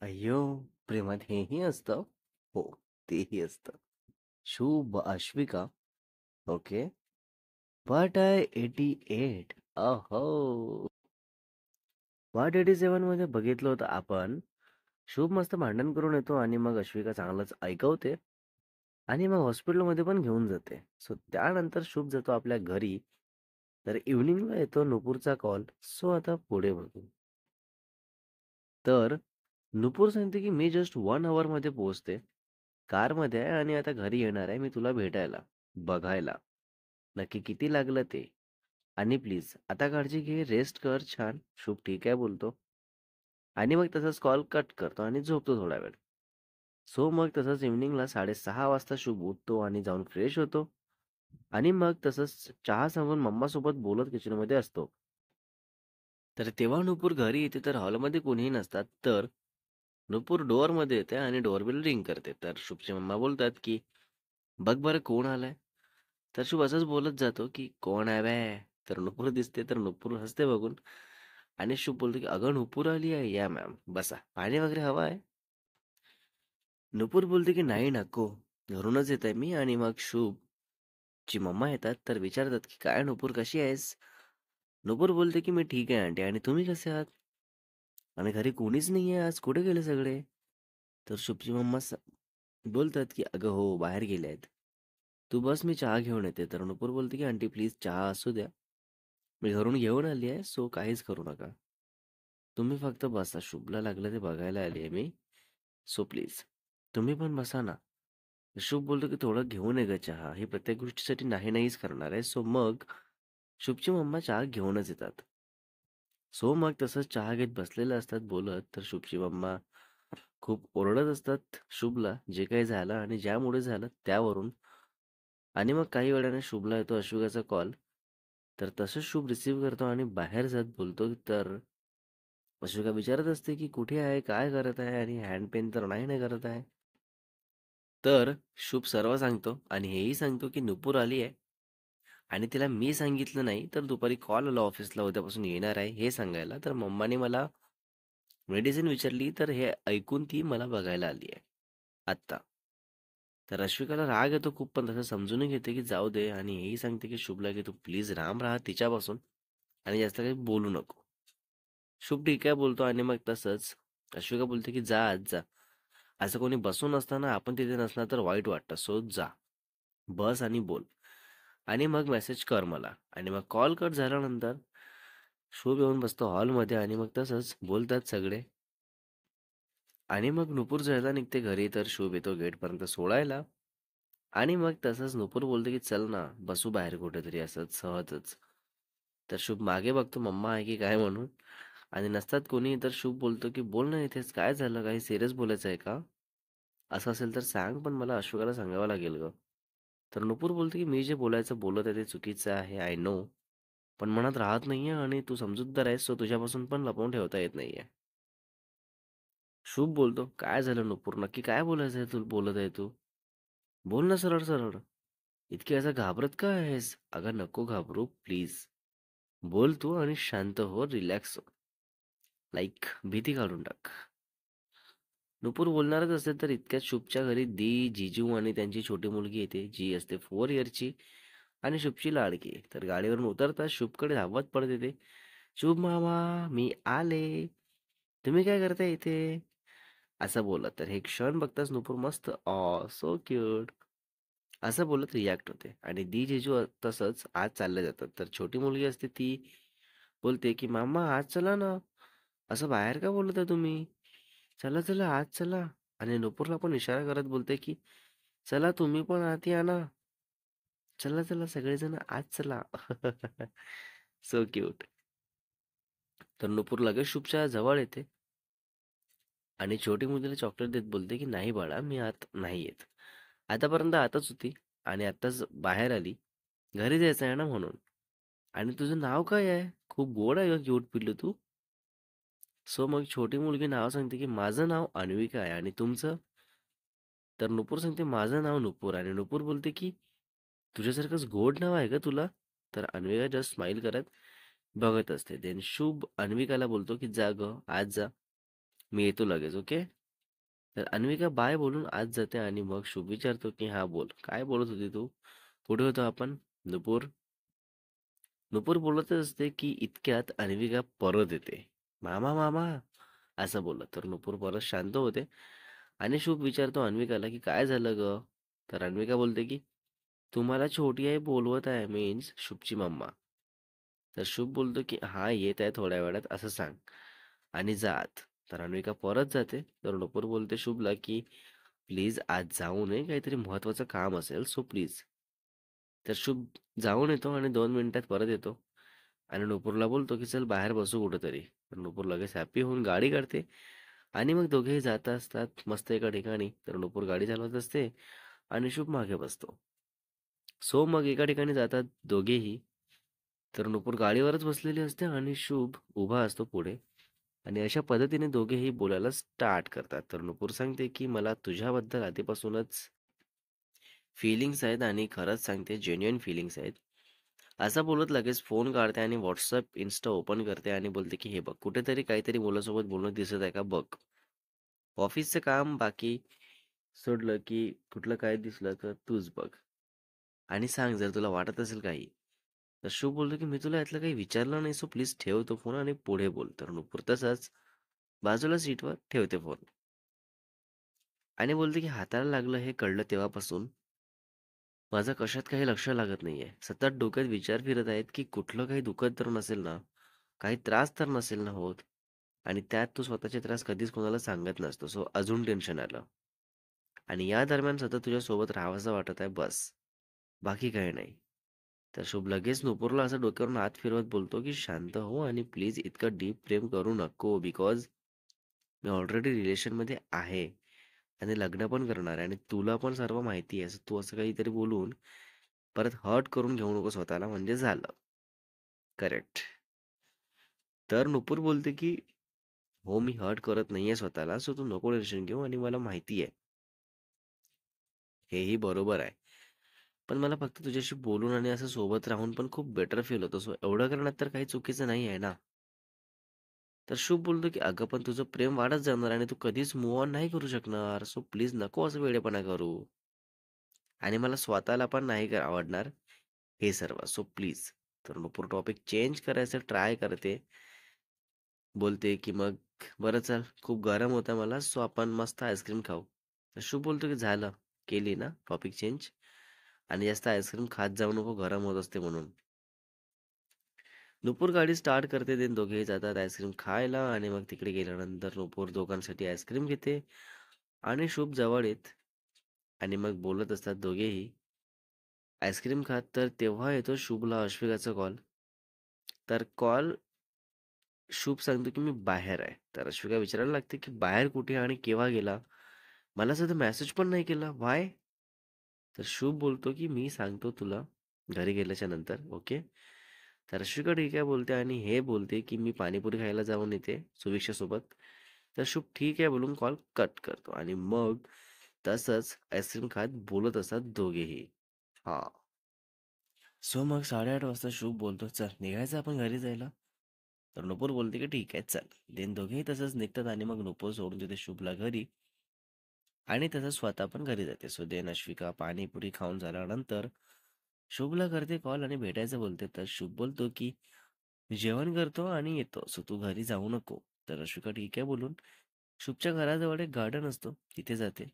अय्यो! प्रेमात हेही असतं? हो, तेही असतं. शुभ, अश्विका. ओके. What I 88? अहो! व्हॉट 87 मध्ये बघितलं होतं आपण, शुभ मस्त भांडण करून येतो आणि मग अश्विका चांगलंच ऐकवते आणि मग हॉस्पिटलमध्ये पण घेऊन जाते. सो त्यानंतर शुभ जातो आपल्या घरी. तर इव्हनिंगला येतो नुपूरचा कॉल. सो आता पुढे बघू. तर नुपूर सांगते, की "मी जस्ट 1 हॉवरमध्ये पोहोचते. कारमध्ये आहे आणि आता घरी येणार आहे मी तुला भेटायला, बघायला. नक्की किती लागलं ते. आणि प्लीज आता काळजी घे, रेस्ट कर छान." शुभ ठीक आहे बोलतो आणि मग तसाच कॉल कट करतो आणि झोपतो थोडा वेळ. सो मग तसंच इव्हनिंगला 6:30 वाजता शुभ उठतो आणि जाऊन फ्रेश होतो आणि मग तसंच चहा सांगून मम्मासोबत बोलत किचनमध्ये असतो. तर तेव्हा नुपूर घरी येते तर हॉलमध्ये कोणीही नसतात. तर नुपूर डोअरमध्ये येते आणि डोअरबेल रिंग करते. तर शुभची मम्मा बोलतात, की "बघ बरं कोण आलंय?" तर शुभ असंच बोलत जातो, की "कोण आहे बे?" तर नुपूर दिसते. तर नुपूर हसते बघून आणि शुभ बोलतो, की "अगं नुपूर आली आहे. या मॅम, बसा. पाणी वगैरे हवं आहे?" नुपूर बोलते, की "नाही नको. घरूनच येत आहे मी." आणि मग शुभची मम्मा येतात तर विचारतात, की "काय नुपूर कशी आहेस?" नुपूर बोलते, की "मी ठीक आहे आंटी आणि तुम्ही कसे आहात?" आणि घरी कोणीच नाहीये आज, कुठे गेले सगळे? तर शुभची मम्मा बोलतात, की "अगं हो, बाहेर गेले आहेत. तू बस मी चहा घेऊन येते." तर नुपूर बोलते, की "आंटी प्लीज चहा असू द्या. मी घरून घेऊन आली आहे, सो काहीच करू नका. तुम्ही फक्त बसा. शुभला लागलं ते बघायला आली आहे मी. सो प्लीज तुम्ही पण बसा ना." शुभ बोलतो, की "थोडं घेऊन ये गं चहा. ही प्रत्येक गोष्टीसाठी नाही नाहीच करणार आहे." सो मग शुभची मम्मा चहा घेऊनच येतात. सो मग तसंच चहा घेत बसलेले असतात बोलत, तर शुभची मम्मा खूप ओरडत असतात शुभला, जे काही झालं आणि ज्यामुळे झालं त्यावरून. आणि मग काही वेळाने शुभला येतो अश्विकाचा कॉल. तर तसंच शुभ रिसीव्ह करतो आणि बाहेर जात बोलतो, तर अश्विका विचारत असते, की "कुठे आहे? काय करत आहे?" आणि हँड पेन तर नाही ना करत आहे. तर शुभ सर्व सांगतो आणि हेही सांगतो, की नुपूर आली आहे आणि तिला मी सांगितलं नाही, तर दुपारी कॉल आला ऑफिसला उद्यापासून येणार आहे हे सांगायला. तर मम्माने मला मेडिसिन विचारली, तर हे ऐकून ती मला बघायला आली आहे आत्ता. तर अश्विकाला राग येतो खूप, पण तसं समजूनही घेते, की जाऊ दे आणि हेही सांगते, की शुभला, की "तू प्लीज लांब राहा तिच्यापासून आणि जास्त काही बोलू नको." शुभ ठीक आहे बोलतो आणि मग तसंच अश्विका बोलते, की "जा आज जा. असं कोणी बसून असताना आपण तिथे नसणार तर वाईट वाटतं. सो जा. बस आणि बोल." आणि मग मेसेज कर मला आणि मग कॉल कट झाल्यानंतर शुभ येऊन बसतो हॉलमध्ये आणि मग तसंच बोलतात सगळे आणि मग नुपूर जायला निघते घरी, तर शुभ येतो गेटपर्यंत सोडायला आणि मग तसंच नुपूर बोलते, की "चल ना, बसू बाहेर कुठेतरी असंच सहजच." तर शुभ मागे बघतो मम्मा आहे की काय म्हणून आणि नसतात कोणी, तर शुभ बोलतो, की "बोल ना इथेच काय झालं? काही सीरियस बोलायचं आहे का? असं असेल तर सांग, पण मला अश्विकाला सांगावं लागेल गं." तर नुपूर बोलते, की "मी जे बोलायचं बोलत आहे ते चुकीचं आहे, आय नो. पण मनात राहत नाहीये आणि तू समजूतदार आहेस, सो तुझ्यापासून पण लपवून ठेवता येत नाहीये." शुभ बोलतो, "काय झालं नुपूर? नक्की काय बोलायचं आहे तू बोलत आहे तू? बोल ना सरळ-सरळ. इतकी असं घाबरत का आहेस?" "अगं नको घाबरू प्लीज. बोल तू आणि शांत हो, रिलॅक्स हो. लाईक भीती काढून टाक." नुपूर बोलणारच असते तर इतक्यात शुभच्या घरी जिजू आणि त्यांची छोटी मुलगी येते, जी असते 4 इयरची आणि शुभची लाडकी. तर गाडीवरून उतरताच शुभकडे धावत पडत येते. "शुभ मामा, मी आले. तुम्ही काय करताय इथे?" असं बोलत. तर हे क्षण बघताच नुपूर मस्त सो क्यूट असं बोलत रिॲक्ट होते आणि जिजू तसंच आज चालले जातात. तर छोटी मुलगी असते ती बोलते, की "मामा आज चला ना. असं बाहेर का बोलत आहे तुम्ही? चला, चला आज चला." आणि नुपूरला पण इशारा करत बोलते, की "चला तुम्ही पण आत या ना. चला, चला सगळेजण आत चला." So cute. तर नुपूर लगेच शुभच्या जवळ येते आणि छोटी मुलीला चॉकलेट देत बोलते, की "नाही बाळा, मी आत नाही येत. आतापर्यंत आतच होती आणि आत्ताच बाहेर आली. घरी जायचं आहे ना म्हणून. आणि तुझं नाव काय आहे? खूप गोड आहे गं क्यूट पिल्लू तू." सो मग छोटी मुलगी नाव सांगते, की "माझं नाव अन्विका आहे आणि तुमचं?" तर नुपूर सांगते, "माझं नाव नुपूर." आणि नुपूर बोलते, की "तुझ्यासारखंच गोड नाव आहे का तुला?" तर अन्विका जस्ट स्माईल करत बघत असते. देन शुभ अन्विकाला बोलतो, की "जा गं, आज जा. मी येतो लगेच, ओके. तर अन्विका बाय बोलून आत जाते आणि मग शुभ विचारतो की हा बोल, काय बोलत होती तू? कुठे होतो आपण? नुपूर. नुपूर बोलतच असते की इतक्यात अन्विका परत येते. मामा मामा असं बोललं तर नुपूर परत शांत होते आणि शुभ विचारतो अन्विकाला की काय झालं ग? तर अन्विका बोलते की तुम्हाला छोटी आई बोलवत आहे, मीन्स शुभची मम्मा. तर शुभ बोलतो की हा येत आहे थोड्या वेळात असं सांग आणि जात. तर अन्विका परत जाते तर नुपूर बोलते शुभला की प्लीज आज जाऊ नये, काहीतरी महत्वाचं काम असेल सो प्लीज. तर शुभ जाऊन येतो आणि 2 मिनिटात परत येतो आणि नुपूरला बोलतो की चल बाहेर बसू कुठेतरी. तर नुपूर लगेच हॅपी होऊन गाडी काढते आणि मग दोघेही जात असतात मस्त एका ठिकाणी. तर नुपूर गाडी चालवत असते आणि शुभ मागे बसतो. सो मग एका ठिकाणी जातात दोघेही. तर नुपूर गाडीवरच बसलेली असते आणि शुभ उभा असतो पुढे आणि अशा पद्धतीने दोघेही बोलायला स्टार्ट करतात. तर नुपूर सांगते की मला तुझ्याबद्दल आधीपासूनच फीलिंग्स आहेत आणि खरंच सांगते जेन्युइन फीलिंग्स आहेत. असं बोलत लगेच फोन काढते आणि WhatsApp, Insta ओपन करते आणि बोलते की हे बघ कुठेतरी काहीतरी मुलासोबत बोलणं दिसत आहे का बघ. ऑफिसचं काम बाकी सोडलं की कुठलं काय दिसलं तर तूच बघ आणि सांग जर तुला वाटत असेल काही. तर शिव बोलतो की मी तुला यातलं काही विचारलं नाही सो प्लीज ठेव तो फोन आणि पुढे बोल. तर नुपूर तसाच बाजूला सीटवर ठेवते फोन आणि बोलते की हाताला लागलं हे कळलं तेव्हापासून माझं कशात काही लक्ष लागत नाहीये. सतत डोक्यात विचार फिरत आहेत की कुठलं काही दुखत तर नसेल ना, काही त्रास तर नसेल ना होत. आणि त्यात तू स्वतःचे त्रास कधीच कोणाला सांगत नसतो. सो अजून टेन्शन आलं. आणि या दरम्यान सतत तुझ्यासोबत राहावंसं वाटत आहे बस. बाकी काही नाही. तर शुभ लगेच नुपूरला असं डोक्यावरून हात फिरवत बोलतो की शांत हो आणि प्लीज इतकं डीप प्रेम करू नको बिकॉज मी ऑलरेडी रिलेशनमध्ये आहे आणि लग्न पण करणार आहे आणि तुला पण सर्व माहिती आहे. असं तू असं काहीतरी बोलून परत हर्ट करून घेऊ नको स्वतःला म्हणजे झालं. करेक्ट. तर नुपूर बोलते की हो मी हर्ट करत नाहीये स्वतःला सो तू नको टेन्शन घेऊ आणि मला माहिती आहे हेही बरोबर आहे. पण मला फक्त तुझ्याशी बोलून आणि असं सोबत राहून पण खूप बेटर फील होतं. सो एवढं करण्यात तर काही चुकीचं नाही आहे ना. तर शुभ बोलतो की अगं पण तुझं प्रेम वाढत जाणार आणि तू कधीच मूव्ह ऑन नाही करू शकणार. सो प्लीज नको असं वेडेपणा करू. आणि मला स्वतःला पण नाही आवडणार हे सर्व. So please. तर नुपूर टॉपिक चेंज करायचं ट्राय करते. बोलते की मग बरं चल खूप गरम होतं मला सो आपण मस्त आईस्क्रीम खाऊ. तर शुभ बोलतो की झालं. केली ना टॉपिक चेंज आणि जास्त आईस्क्रीम खात जाऊ नको गरम होत असते म्हणून. नुपूर गाडी स्टार्ट करते देन दोघेही जातात आईस्क्रीम खायला आणि मग तिकडे गेल्यानंतर नुपूर दोघांसाठी आईस्क्रीम घेते आणि शुभ जवळ येत आणि मग बोलत असतात दोघेही आईस्क्रीम खात. तर तेव्हा येतो शुभला अश्विकाचा कॉल. तर कॉल शुभ सांगतो की मी बाहेर आहे. तर अश्विका विचारायला लागते की बाहेर कुठे आणि केव्हा गेला? मला सुद्धा मेसेज पण नाही केला. व्हाय? तर शुभ बोलतो की मी सांगतो तुला घरी गेल्याच्या नंतर, ओके. तर अश्विका ठीक आहे बोलते आणि हे बोलते की मी पाणीपुरी खायला जाऊन येते सुविक्षा सोबत. तर शुभ ठीक आहे बोलून कॉल कट करतो आणि मग तसंच आईस्क्रीम खात बोलत असतात दोघेही. हा. सो मग 8:30 वाजता शुभ बोलतो चल निघायचं आपण घरी जायला. तर नुपूर बोलते की ठीक आहे चल. देन दोघेही तसंच निघतात आणि मग नुपूर सोडून देते शुभला घरी आणि तसंच स्वतः पण घरी जाते. सो देन अश्विका पाणीपुरी खाऊन झाल्यानंतर शुभला करते कॉल आणि भेटायचं बोलते. तर शुभ बोलतो की मी जेवण करतो आणि येतो सो तू घरी जाऊ नको. तर अश्विका ठीक आहे बोलून शुभच्या घराजवळ एक गार्डन असतो तिथे जाते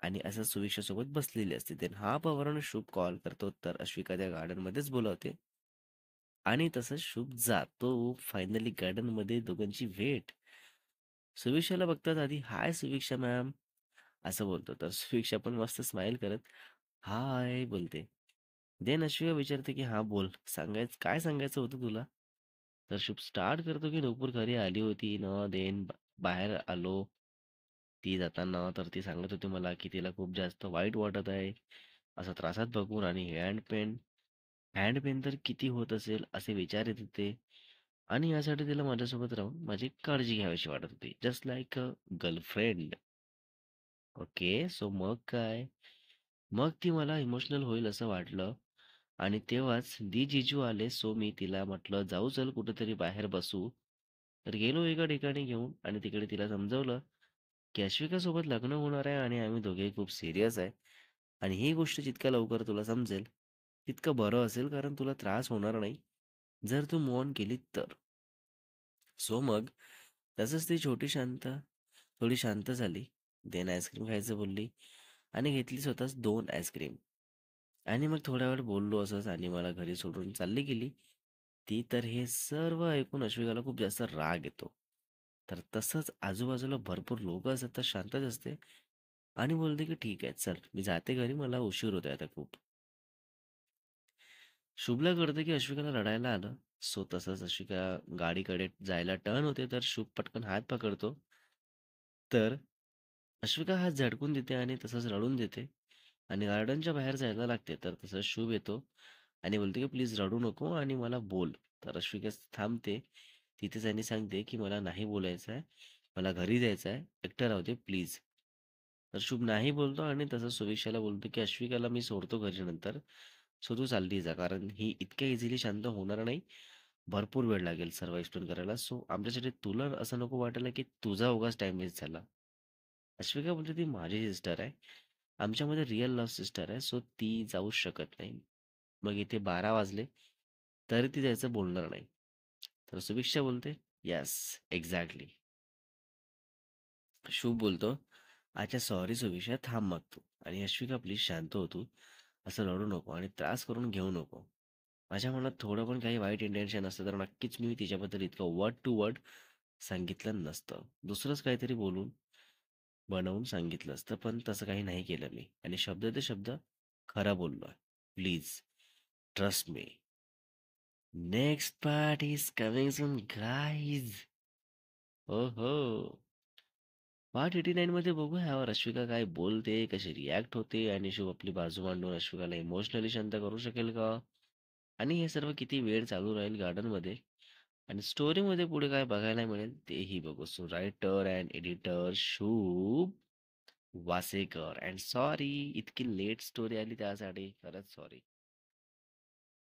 आणि असं सुविक्षा सोबत बसलेली असते. देन हा पवरानं शुभ कॉल करतो तर अश्विका त्या गार्डन मध्येच बोलावते आणि तसंच शुभ जातो फायनली गार्डन मध्ये दोघांची भेट. सुविक्षाला बघतात आधी हाय सुविक्षा मॅम असं बोलतो. तर सुविक्षा पण मस्त स्माइल करत हाय बोलते. देन अश्विका विचारते की हा बोल सांगायचं काय सांगायचं होतं तुला? तर शुभ स्टार्ट करतो की नुपूर घरी आली होती ना देन बाहेर आलो ती जाताना तर ती सांगत होती मला की तिला खूप जास्त वाईट वाटत आहे असं त्रासात बघून आणि हँड पेन तर किती होत असेल असे विचार येत होते आणि यासाठी तिला माझ्यासोबत राहून माझी काळजी घ्यावीशी वाटत होती just like a girlfriend. Okay so मग काय मग ती मला इमोशनल होईल असं वाटलं आणि तेव्हाच दी जिजू आले. सो मी तिला म्हटलं जाऊ चल कुठेतरी बाहेर बसू तर गेलो एका ठिकाणी घेऊन आणि तिकडे तिला समजावलं, की अश्विकासोबत लग्न होणार आहे आणि आम्ही दोघेही खूप सीरियस आहे आणि ही गोष्ट जितक्या लवकर तुला समजेल, तितकं बरं असेल कारण तुला त्रास होणार नाही, जर तू मूव्ह ऑन केलीत तर. सो मग तसंच ती छोटी शांत थोडी शांत झाली. देन आईस्क्रीम खायचं बोलली आणि घेतली स्वतःच 2 आईस्क्रीम आणि मग थोडा वेळ बोललो असंच आणि मला घरी सोडून चालली गेली. ती तर हे सर्व ऐकून अश्विकाला खूप जास्त राग येतो. तर तसंच आजूबाजूला भरपूर लोकं असतात तर शांतच असते आणि बोलते की "ठीक आहे, चल मी जाते घरी मला उशीर होतोय आता खूप." शुभला कळतं की अश्विकाला रडायला आलं. सो तसंच अश्विका गाडीकडे जायला टर्न होते तर शुभ पटकन हात पकडतो. तर अश्विका हात झटकून देते आणि तसंच रडून देते आणि गार्डनच्या बाहेर जायला लागते. तर तसंच शुभ येतो आणि बोलतो की "प्लीज रडू नको आणि मला बोल." तर अश्विका थांबते. तिथेच आणि सांगते की "मला नाही बोलायचं आहे. मला घरी जायचं आहे. एकटं राहू दे प्लीज." तर शुभ नाही बोलतो आणि तसंच सुविक्षाला बोलतो की "अश्विकाला मी सोडतो घरी नंतर. सो तू चालली जा. कारण ही इतक्या इझिली शांत होणार नाही. भरपूर वेळ लागेल सर्व एक्सप्लेन करायला. सो आमच्यासाठी तुला असं नको वाटायला की तुझा उगाच टाईम वेस्ट झाला." अश्विका बोलते ती माझी सिस्टर आहे. आमच्यामध्ये रिअल लव्ह सिस्टर आहे. सो ती जाऊ शकत नाही. मग इथे 12 वाजले, तरी ती जायचं बोलणार नाही. तर सुभिक्षा बोलते, "येस, एक्झॅक्टली." शुभ बोलतो, "अच्छा सॉरी सुभिक्षा, थांब मग तू." आणि अश्विका प्लीज शांत हो तू. असं रडू नको आणि त्रास करून घेऊ नको. माझ्या मनात थोडं पण काही वाईट इंटेन्शन असतं तर नक्कीच मी तिच्याबद्दल इतकं वर्ड टू वर्ड सांगितलं नसतं. दुसरंच काहीतरी बोलून बनवून सांगितलं असतं, पण तसं काही नाही केलं मी आणि शब्द ते शब्द खरा बोललोय. Please trust me. Next part is coming soon guys. हो हो. पार्ट 89 मध्ये बघू ह्यावर अश्विका काय बोलते, कशी रिॲक्ट होते आणि शुभ आपली बाजू मांडून अश्विकाला इमोशनली शांत करू शकेल का? आणि हे सर्व किती वेळ चालू राहील गार्डनमध्ये आणि स्टोरीमध्ये पुढे काय बघायला मिळेल तेही बघू. सो रायटर अँड एडिटर शुभ वासेकर अँड सॉरी इतकी लेट स्टोरी आली त्यासाठी खरंच सॉरी.